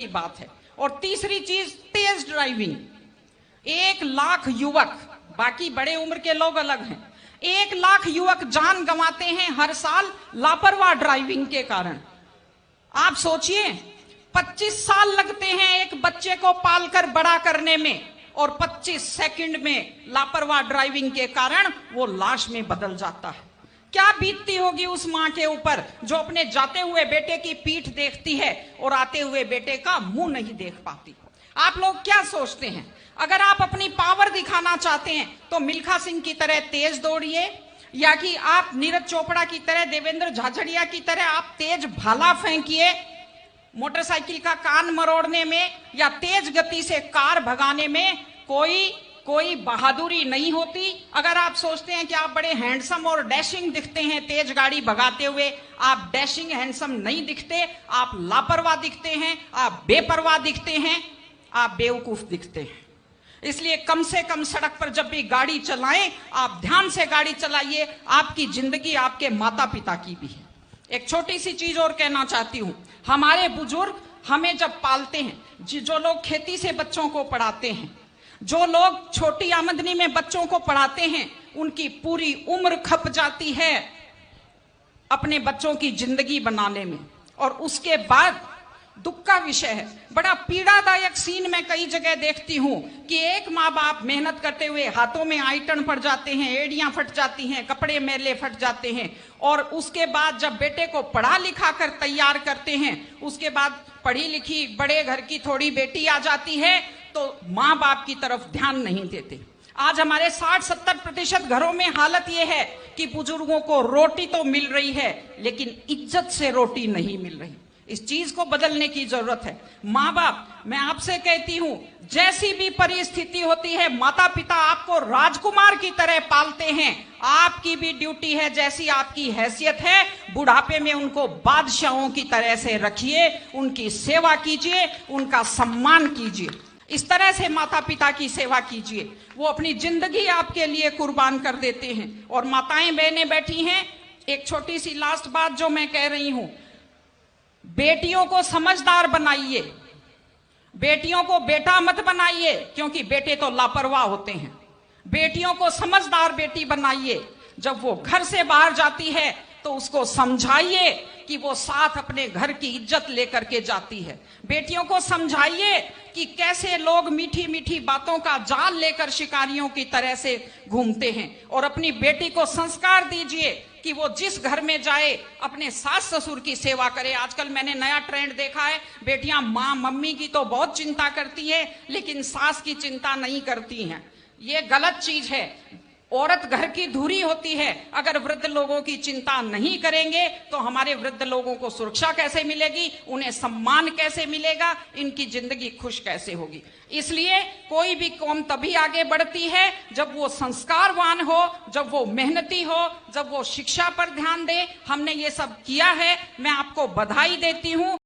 की बात है। और तीसरी चीज तेज ड्राइविंग। 1 लाख युवक, बाकी बड़े उम्र के लोग अलग हैं, 1 लाख युवक जान गंवाते हैं हर साल लापरवाह ड्राइविंग के कारण। आप सोचिए 25 साल लगते हैं एक बच्चे को पालकर बड़ा करने में, और 25 सेकंड में लापरवाह ड्राइविंग के कारण वो लाश में बदल जाता है। क्या बीतती होगी उस मां के ऊपर जो अपने जाते हुए बेटे की पीठ देखती है और आते हुए बेटे का मुंह नहीं देख पाती। आप लोग क्या सोचते हैं, अगर आप अपनी पावर दिखाना चाहते हैं तो मिल्खा सिंह की तरह तेज दौड़िए, या कि आप नीरज चोपड़ा की तरह, देवेंद्र झाझड़िया की तरह आप तेज भाला फेंकिए मोटरसाइकिल का कान मरोड़ने में, या तेज गति से कार भगाने में कोई बहादुरी नहीं होती। अगर आप सोचते हैं कि आप बड़े हैंडसम और डैशिंग दिखते हैं तेज गाड़ी भगाते हुए, आप डैशिंग हैंडसम नहीं दिखते, आप लापरवाह दिखते हैं, आप बेपरवाह दिखते हैं, आप बेवकूफ दिखते हैं। इसलिए कम से कम सड़क पर जब भी गाड़ी चलाएं, आप ध्यान से गाड़ी चलाइए। आपकी जिंदगी आपके माता पिता की भी है। एक छोटी सी चीज और कहना चाहती हूं, हमारे बुजुर्ग हमें जब पालते हैं, जो लोग खेती से बच्चों को पढ़ाते हैं, जो लोग छोटी आमदनी में बच्चों को पढ़ाते हैं, उनकी पूरी उम्र खप जाती है अपने बच्चों की जिंदगी बनाने में। और उसके बाद दुख का विषय है, बड़ा पीड़ादायक सीन मैं कई जगह देखती हूं कि एक माँ बाप मेहनत करते हुए हाथों में आइटन पड़ जाते हैं, एड़ियां फट जाती हैं, कपड़े मेले फट जाते हैं, और उसके बाद जब बेटे को पढ़ा लिखा कर तैयार करते हैं, उसके बाद पढ़ी लिखी बड़े घर की थोड़ी बेटी आ जाती है तो माँ बाप की तरफ ध्यान नहीं देते। आज हमारे 60-70% घरों में हालत यह है कि बुजुर्गों को रोटी तो मिल रही है लेकिन इज्जत से रोटी नहीं मिल रही। इस चीज को बदलने की जरूरत है। माँ बाप, मैं आपसे कहती हूं, जैसी भी परिस्थिति होती है, माता पिता आपको राजकुमार की तरह पालते हैं। आपकी भी ड्यूटी है, जैसी आपकी हैसियत है, बुढ़ापे में उनको बादशाहों की तरह से रखिए, उनकी सेवा कीजिए, उनका सम्मान कीजिए। इस तरह से माता पिता की सेवा कीजिए। वो अपनी जिंदगी आपके लिए कुर्बान कर देते हैं। और माताएं बहनें बैठी हैं, एक छोटी सी लास्ट बात जो मैं कह रही हूं, बेटियों को समझदार बनाइए, बेटियों को बेटा मत बनाइए, क्योंकि बेटे तो लापरवाह होते हैं। बेटियों को समझदार बेटी बनाइए। जब वो घर से बाहर जाती है तो उसको समझाइए कि वो साथ अपने घर की इज्जत लेकर के जाती है। बेटियों को समझाइए कि कैसे लोग मीठी मीठी बातों का जाल लेकर शिकारियों की तरह से घूमते हैं। और अपनी बेटी को संस्कार दीजिए कि वो जिस घर में जाए अपने सास ससुर की सेवा करे। आजकल मैंने नया ट्रेंड देखा है, बेटियां माँ मम्मी की तो बहुत चिंता करती है लेकिन सास की चिंता नहीं करती हैं। ये गलत चीज है। औरत घर की धुरी होती है। अगर वृद्ध लोगों की चिंता नहीं करेंगे तो हमारे वृद्ध लोगों को सुरक्षा कैसे मिलेगी, उन्हें सम्मान कैसे मिलेगा, इनकी जिंदगी खुश कैसे होगी। इसलिए कोई भी कौम तभी आगे बढ़ती है जब वो संस्कारवान हो, जब वो मेहनती हो, जब वो शिक्षा पर ध्यान दे। हमने ये सब किया है, मैं आपको बधाई देती हूं।